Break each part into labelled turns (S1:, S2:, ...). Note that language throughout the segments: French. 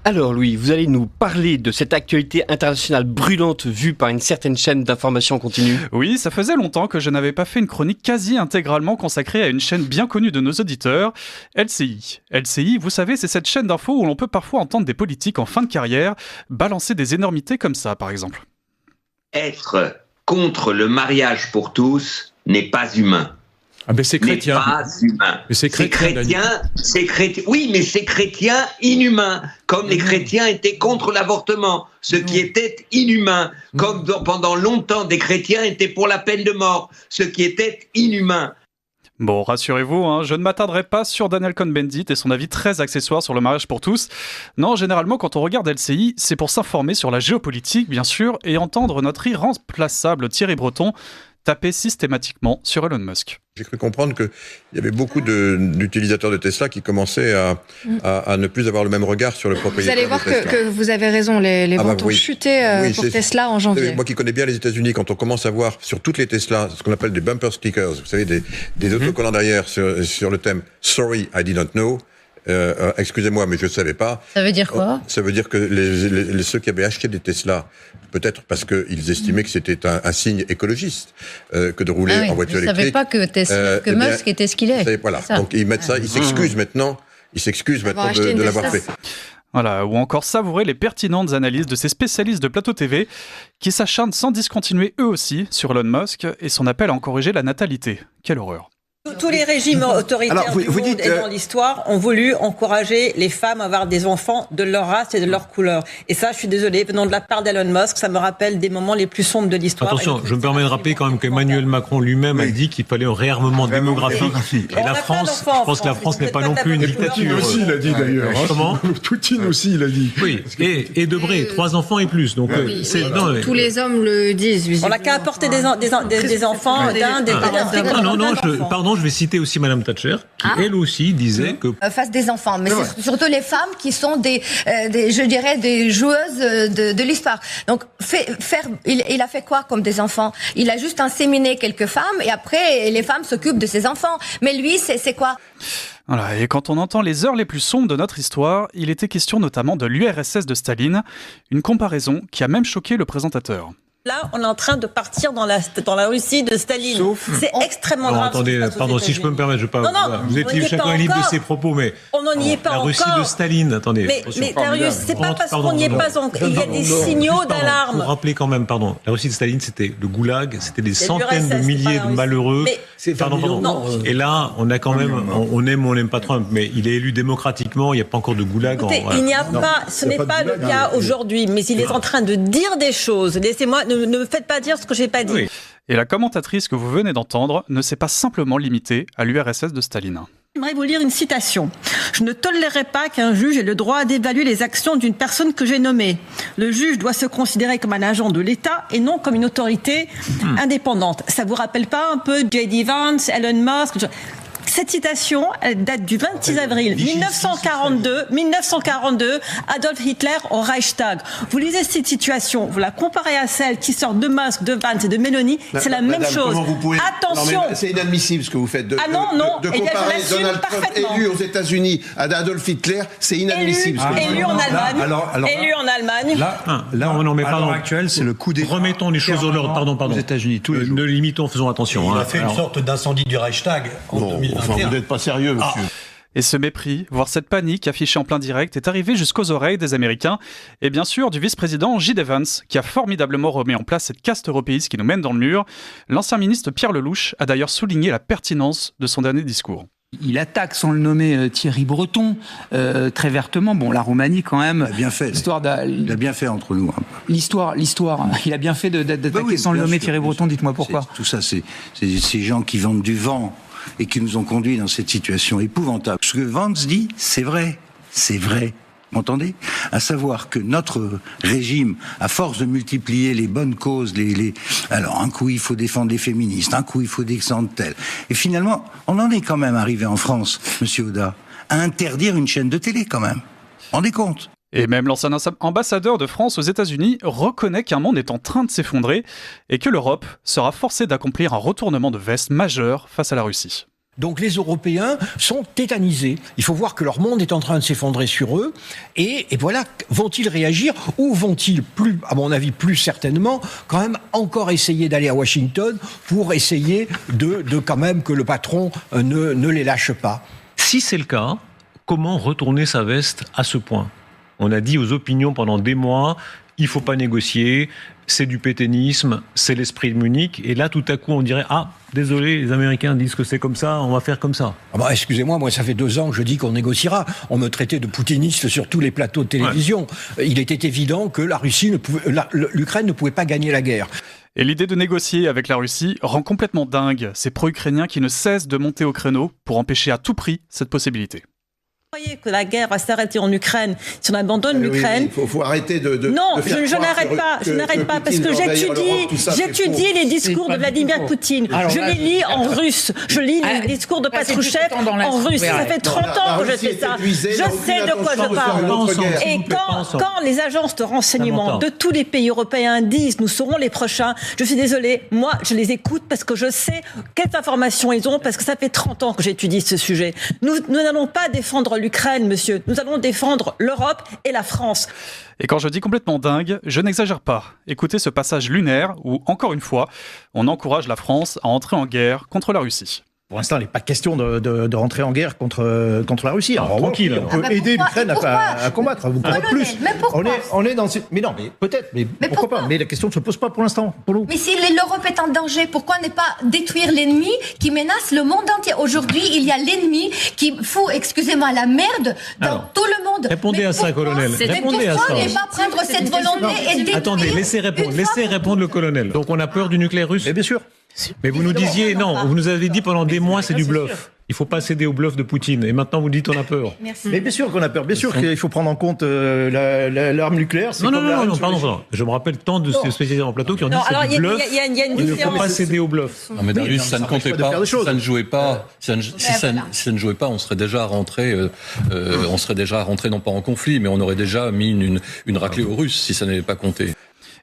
S1: Alors Louis, vous allez nous parler de cette actualité internationale brûlante vue par une certaine chaîne d'information en continu.
S2: Oui, ça faisait longtemps que je n'avais pas fait une chronique quasi intégralement consacrée à une chaîne bien connue de nos auditeurs, LCI. LCI, vous savez, c'est cette chaîne d'infos où l'on peut parfois entendre des politiques en fin de carrière balancer des énormités comme ça, par exemple.
S3: Être contre le mariage pour tous n'est pas humain.
S4: Ah ben c'est chrétien.
S3: N'est pas humain.
S4: Mais c'est chrétien.
S3: C'est chrétien. Oui, mais c'est chrétien inhumain. Comme les chrétiens étaient contre l'avortement, ce qui était inhumain. Comme pendant longtemps, des chrétiens étaient pour la peine de mort, ce qui était inhumain.
S2: Bon, rassurez-vous, je ne m'attarderai pas sur Daniel Cohn-Bendit et son avis très accessoire sur le mariage pour tous. Non, généralement, quand on regarde LCI, c'est pour s'informer sur la géopolitique, bien sûr, et entendre notre irremplaçable Thierry Breton taper systématiquement sur Elon Musk.
S5: J'ai cru comprendre qu'il y avait beaucoup d'utilisateurs de Tesla qui commençaient à ne plus avoir le même regard sur le propriétaire de Tesla.
S6: Vous allez voir que vous avez raison, les ventes ont chuté pour Tesla en janvier.
S5: Moi qui connais bien les États-Unis, quand on commence à voir sur toutes les Tesla ce qu'on appelle des bumper stickers, vous savez, des autocollants derrière sur le thème « Sorry, I didn't know », excusez-moi, mais je ne savais pas.
S7: Ça veut dire quoi ?
S5: Ça veut dire que ceux qui avaient acheté des Tesla, peut-être parce qu'ils estimaient que c'était un signe écologiste que de rouler en voiture électrique.
S7: Ils ne savaient pas que Musk était ce qu'il est.
S5: Voilà. Donc ils mettent ça, ils s'excusent maintenant de l'avoir fait.
S2: Voilà, ou encore savourer les pertinentes analyses de ces spécialistes de plateau TV qui s'acharnent sans discontinuer eux aussi sur Elon Musk et son appel à en corriger la natalité. Quelle horreur.
S8: Tous les régimes autoritaires du monde et dans l'histoire ont voulu encourager les femmes à avoir des enfants de leur race et de leur couleur. Et ça, je suis désolée, venant de la part d'Elon Musk, ça me rappelle des moments les plus sombres de l'histoire.
S4: Attention, je me permets de rappeler quand même qu'Emmanuel Macron lui-même a dit qu'il fallait un réarmement démographique. Et la France, je pense que la France n'est pas non plus une dictature.
S9: Poutine aussi, il a dit d'ailleurs.
S4: Comment ?
S9: Poutine aussi, il a dit.
S4: Oui, et Debré, 3 enfants et plus. Donc,
S6: tous les hommes le disent.
S8: On n'a qu'à apporter des enfants d'Inde,
S4: pardon, je vais citer aussi Madame Thatcher, qui elle aussi disait que
S7: fasse des enfants, mais c'est surtout les femmes qui sont des joueuses de l'histoire. Donc il a fait quoi comme des enfants ? Il a juste inséminé quelques femmes et après les femmes s'occupent de ses enfants. Mais lui, c'est quoi ?
S2: Voilà, et quand on entend les heures les plus sombres de notre histoire, il était question notamment de l'URSS de Staline, une comparaison qui a même choqué le présentateur.
S8: Là, on est en train de partir dans la Russie de Staline. C'est extrêmement grave.
S4: Attendez, pardon, si je peux me permettre, je ne vais pas. Vous êtes chacun est libre de ses propos, mais
S8: on n'en y est pas
S4: la
S8: encore.
S4: Russie de Staline, attendez.
S8: Mais Darius, c'est pas parce qu'on n'y est pas encore. Il y a des signaux d'alarme.
S4: Pour rappeler quand même, la Russie de Staline, c'était le goulag, c'était des centaines de milliers de malheureux. Pardon. Et là, on a quand même, on aime ou on n'aime pas Trump, mais il est élu démocratiquement. Il n'y a pas encore de goulag.
S8: Il n'y a pas. Ce n'est pas le cas aujourd'hui, mais il est en train de dire des choses. Laissez-moi. Ne me faites pas dire ce que j'ai pas dit.
S2: Oui. Et la commentatrice que vous venez d'entendre ne s'est pas simplement limitée à l'URSS de Staline.
S8: J'aimerais vous lire une citation. « Je ne tolérerai pas qu'un juge ait le droit d'évaluer les actions d'une personne que j'ai nommée. Le juge doit se considérer comme un agent de l'État et non comme une autorité indépendante. » Ça vous rappelle pas un peu J.D. Vance, Elon Musk ? Cette citation, elle date du 26 avril 1942, Adolf Hitler au Reichstag. Vous lisez cette situation, vous la comparez à celle qui sort de Musk, de Vance et de Meloni, c'est la même chose. Attention.
S10: C'est inadmissible ce que vous faites.
S8: De
S10: comparer Donald Trump élu aux États-Unis à Adolf Hitler, c'est inadmissible.
S8: Élu en Allemagne. Élu en Allemagne.
S4: Là, on n'en met pas. À
S9: l'heure actuelle, c'est le coup des.
S4: Remettons les choses au l'ordre. Pardon.
S9: Aux États-Unis, tous les jours.
S4: Ne limitons, faisons attention.
S11: Il a fait une sorte d'incendie du Reichstag en 2021.
S10: Enfin, vous n'êtes pas sérieux, monsieur.
S2: Et ce mépris, voire cette panique affichée en plein direct, est arrivé jusqu'aux oreilles des Américains et bien sûr du vice-président J.D. Vance, qui a formidablement remis en place cette caste européiste qui nous mène dans le mur. L'ancien ministre Pierre Lelouch a d'ailleurs souligné la pertinence de son dernier discours.
S12: Il attaque, sans le nommer, Thierry Breton, très vertement. Bon, la Roumanie, quand même.
S10: Il a bien fait. Il a bien fait entre nous.
S12: L'histoire. Il a bien fait d'attaquer sans le nommer Thierry Breton. Dites-moi pourquoi.
S10: Tout ça, c'est ces gens qui vendent du vent et qui nous ont conduits dans cette situation épouvantable. Ce que Vance dit, c'est vrai. C'est vrai. Vous entendez ? À savoir que notre régime, à force de multiplier les bonnes causes, alors un coup il faut défendre les féministes, un coup il faut descendre tel. Et finalement, on en est quand même arrivé en France, Monsieur Oda, à interdire une chaîne de télé quand même. Rendez compte ?
S2: Et même l'ancien ambassadeur de France aux États-Unis reconnaît qu'un monde est en train de s'effondrer et que l'Europe sera forcée d'accomplir un retournement de veste majeur face à la Russie.
S13: Donc les Européens sont tétanisés. Il faut voir que leur monde est en train de s'effondrer sur eux. Et voilà, vont-ils réagir ou vont-ils, plus, à mon avis, plus certainement, quand même encore essayer d'aller à Washington pour essayer de quand même que le patron ne les lâche pas.
S4: Si c'est le cas, comment retourner sa veste à ce point ? On a dit aux opinions pendant des mois, il ne faut pas négocier, c'est du pétainisme, c'est l'esprit de Munich. Et là, tout à coup, on dirait « Ah, désolé, les Américains disent que c'est comme ça, on va faire comme ça. »
S13: Excusez-moi, moi, ça fait 2 ans que je dis qu'on négociera. On me traitait de poutiniste sur tous les plateaux de télévision. Ouais. Il était évident que l'Ukraine ne pouvait pas gagner la guerre.
S2: Et l'idée de négocier avec la Russie rend complètement dingue ces pro-ukrainiens qui ne cessent de monter au créneau pour empêcher à tout prix cette possibilité.
S8: Vous croyez que la guerre va s'arrêter en Ukraine si on abandonne l'Ukraine?
S14: Il faut arrêter de
S8: non,
S14: de faire
S8: je n'arrête pas. Je n'arrête pas parce que j'étudie les discours de Vladimir Poutine. Je les lis en russe. Je lis les discours de Patrouchev en russe. Ça fait 30 ans que je fais ça. Je sais de quoi je parle. Et quand les agences de renseignement de tous les pays européens disent nous serons les prochains, je suis désolée, moi je les écoute parce que je sais quelles informations ils ont, parce que ça fait 30 ans que j'étudie ce sujet. Nous n'allons pas défendre l'Ukraine, monsieur. Nous allons défendre l'Europe et la France.
S2: Et quand je dis complètement dingue, je n'exagère pas. Écoutez ce passage lunaire où, encore une fois, on encourage la France à entrer en guerre contre la Russie.
S11: Pour l'instant, il n'est pas question de rentrer en guerre contre la Russie. Alors, tranquille, on peut aider l'Ukraine à combattre. Vous pouvez plus.
S7: Mais pourquoi
S11: on est dans... Mais non, mais peut-être. Mais pourquoi pas? Mais la question ne se pose pas pour l'instant, pour nous.
S7: Mais si l'Europe est en danger, pourquoi ne pas détruire l'ennemi qui menace le monde entier? Aujourd'hui, il y a l'ennemi qui fout, excusez-moi, la merde dans tout le monde.
S4: Répondez à ça, colonel. Répondez à ça.
S7: Pourquoi ne pas prendre cette volonté et détruire?
S4: Attendez, laissez répondre le colonel. Donc on a peur du nucléaire russe?
S11: Mais bien sûr.
S4: Mais vous nous disiez, non, vous nous avez dit pendant des mois c'est du bluff. Il ne faut pas céder au bluff de Poutine. Et maintenant vous dites on a peur.
S11: Merci. Mais bien sûr qu'on a peur. Bien sûr qu'il faut prendre en compte l'arme nucléaire.
S4: Non, pardon. Je me rappelle tant de ces spécialistes en plateau qui ont dit c'est du bluff. Il ne faut pas céder au bluff.
S15: Non mais Darius, ça ne comptait pas. Ça ne jouait pas. Si ça ne jouait pas, on serait déjà rentré. Non pas en conflit, mais on aurait déjà mis une raclée aux Russes si ça n'avait pas compté.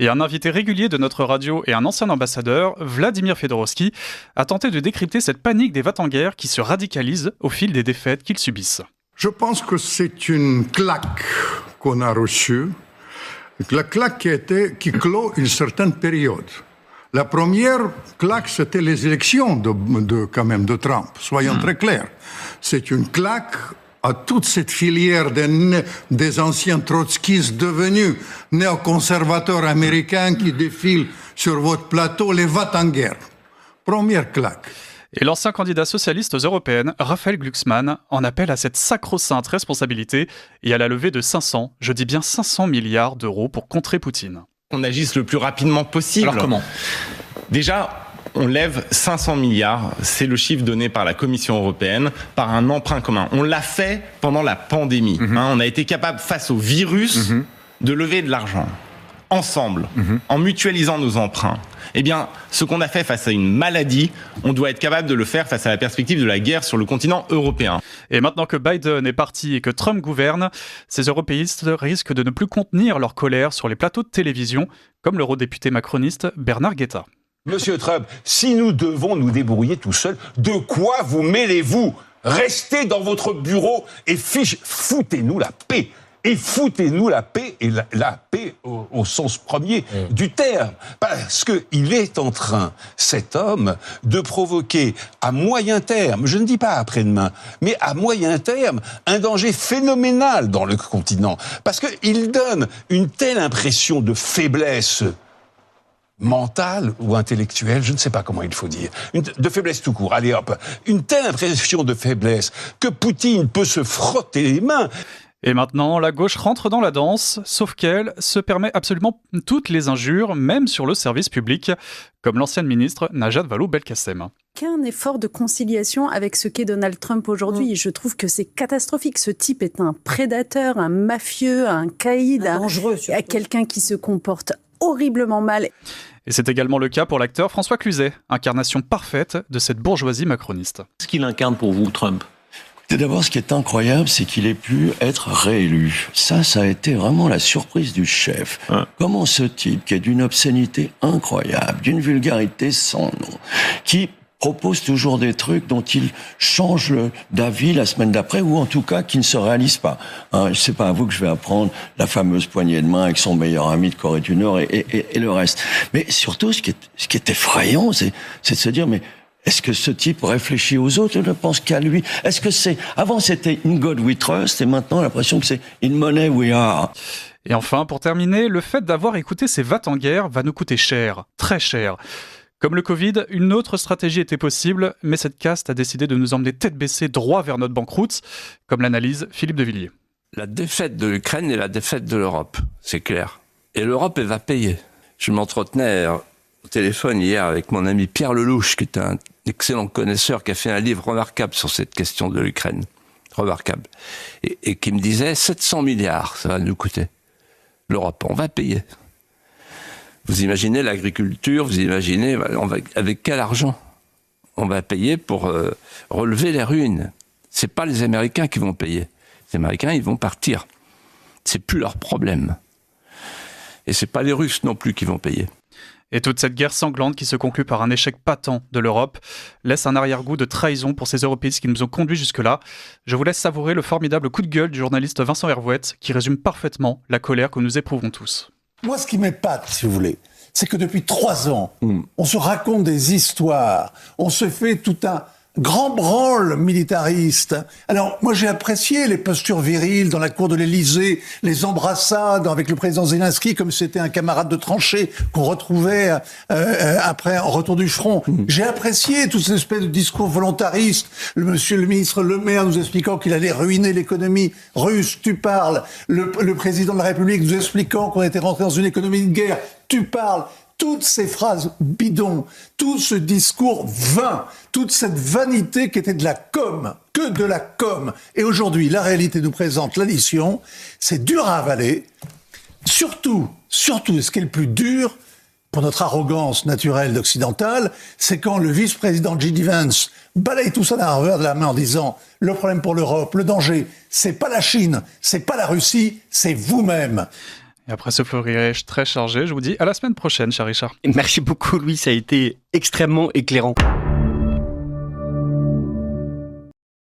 S2: Et un invité régulier de notre radio et un ancien ambassadeur, Vladimir Fedorovski, a tenté de décrypter cette panique des va-t-en-guerre qui se radicalise au fil des défaites qu'ils subissent.
S16: Je pense que c'est une claque qu'on a reçue, la claque qui clôt une certaine période. La première claque, c'était les élections de Trump, soyons très clairs. C'est une claque à toute cette filière des anciens trotskistes devenus néoconservateurs américains qui défilent sur votre plateau, les va-t-en-guerre. Première claque.
S2: Et l'ancien candidat socialiste aux européennes, Raphaël Glucksmann, en appelle à cette sacro-sainte responsabilité et à la levée de 500 milliards d'euros pour contrer Poutine.
S17: On agisse le plus rapidement possible.
S15: Alors comment ?
S17: Déjà, on lève 500 milliards, c'est le chiffre donné par la Commission européenne, par un emprunt commun. On l'a fait pendant la pandémie. On a été capable, face au virus, de lever de l'argent. Ensemble, en mutualisant nos emprunts. Eh bien, ce qu'on a fait face à une maladie, on doit être capable de le faire face à la perspective de la guerre sur le continent européen.
S2: Et maintenant que Biden est parti et que Trump gouverne, ces européistes risquent de ne plus contenir leur colère sur les plateaux de télévision, comme l'eurodéputé macroniste Bernard Guetta.
S18: Monsieur Trump, si nous devons nous débrouiller tout seuls, de quoi vous mêlez-vous? Restez dans votre bureau et foutez-nous la paix. Et foutez-nous la paix, et la paix au sens premier du terme. Parce qu'il est en train, cet homme, de provoquer à moyen terme, je ne dis pas après-demain, mais à moyen terme, un danger phénoménal dans le continent. Parce qu'il donne une telle impression de faiblesse mentale ou intellectuelle, je ne sais pas comment il faut dire, de faiblesse tout court, allez hop, une telle impression de faiblesse que Poutine peut se frotter les mains.
S2: Et maintenant, la gauche rentre dans la danse, sauf qu'elle se permet absolument toutes les injures, même sur le service public, comme l'ancienne ministre Najat Vallaud-Belkacem.
S19: Aucun effort de conciliation avec ce qu'est Donald Trump aujourd'hui. Je trouve que c'est catastrophique. Ce type est un prédateur, un mafieux, un caïd, dangereux, quelqu'un qui se comporte horriblement mal.
S2: Et c'est également le cas pour l'acteur François Cluzet, incarnation parfaite de cette bourgeoisie macroniste.
S4: Qu'est-ce qu'il incarne pour vous, Trump ?
S20: D'abord, ce qui est incroyable, c'est qu'il ait pu être réélu. Ça a été vraiment la surprise du chef. Comment ce type, qui est d'une obscénité incroyable, d'une vulgarité sans nom, qui propose toujours des trucs dont il change d'avis la semaine d'après, ou en tout cas qui ne se réalisent pas. Hein, c'est pas à vous que je vais apprendre la fameuse poignée de main avec son meilleur ami de Corée du Nord et le reste. Mais surtout, ce qui est effrayant, c'est de se dire, mais est-ce que ce type réfléchit aux autres et ne pense qu'à lui? Est-ce que avant c'était In God We Trust et maintenant l'impression que c'est In Money We Are?
S2: Et enfin, pour terminer, le fait d'avoir écouté ces va-t-en-guerre va nous coûter cher, très cher. Comme le Covid, une autre stratégie était possible, mais cette caste a décidé de nous emmener tête baissée droit vers notre banqueroute, comme l'analyse Philippe de Villiers.
S14: La défaite de l'Ukraine est la défaite de l'Europe, c'est clair. Et l'Europe, elle va payer. Je m'entretenais au téléphone hier avec mon ami Pierre Lelouch, qui est un excellent connaisseur, qui a fait un livre remarquable sur cette question de l'Ukraine. Remarquable. Et qui me disait 700 milliards, ça va nous coûter. L'Europe, on va payer. Vous imaginez l'agriculture, vous imaginez avec quel argent on va payer pour relever les ruines. C'est pas les Américains qui vont payer. Les Américains, ils vont partir. C'est plus leur problème. Et c'est pas les Russes non plus qui vont payer.
S2: Et toute cette guerre sanglante qui se conclut par un échec patent de l'Europe laisse un arrière-goût de trahison pour ces européistes qui nous ont conduits jusque-là. Je vous laisse savourer le formidable coup de gueule du journaliste Vincent Hervouette qui résume parfaitement la colère que nous éprouvons tous.
S21: Moi, ce qui m'épate, si vous voulez, c'est que depuis 3 ans, on se raconte des histoires, on se fait tout un grand branle militariste. Alors, moi, j'ai apprécié les postures viriles dans la cour de l'Élysée, les embrassades avec le président Zelensky comme si c'était un camarade de tranchée qu'on retrouvait après en retour du front. J'ai apprécié toute cette espèce de discours volontariste. Le ministre Le Maire nous expliquant qu'il allait ruiner l'économie russe, tu parles. Le président de la République nous expliquant qu'on était rentré dans une économie de guerre, tu parles. Toutes ces phrases bidons, tout ce discours vain, toute cette vanité qui était de la com, que de la com. Et aujourd'hui, la réalité nous présente l'addition, c'est dur à avaler. Surtout, ce qui est le plus dur pour notre arrogance naturelle d'occidentale, c'est quand le vice-président J.D. Vance balaye tout ça d'un revers de la main en disant « Le problème pour l'Europe, le danger, c'est pas la Chine, c'est pas la Russie, c'est vous-même ».
S2: Et après ce florilège très chargé, je vous dis à la semaine prochaine, cher Richard.
S1: Merci beaucoup, Louis, ça a été extrêmement éclairant.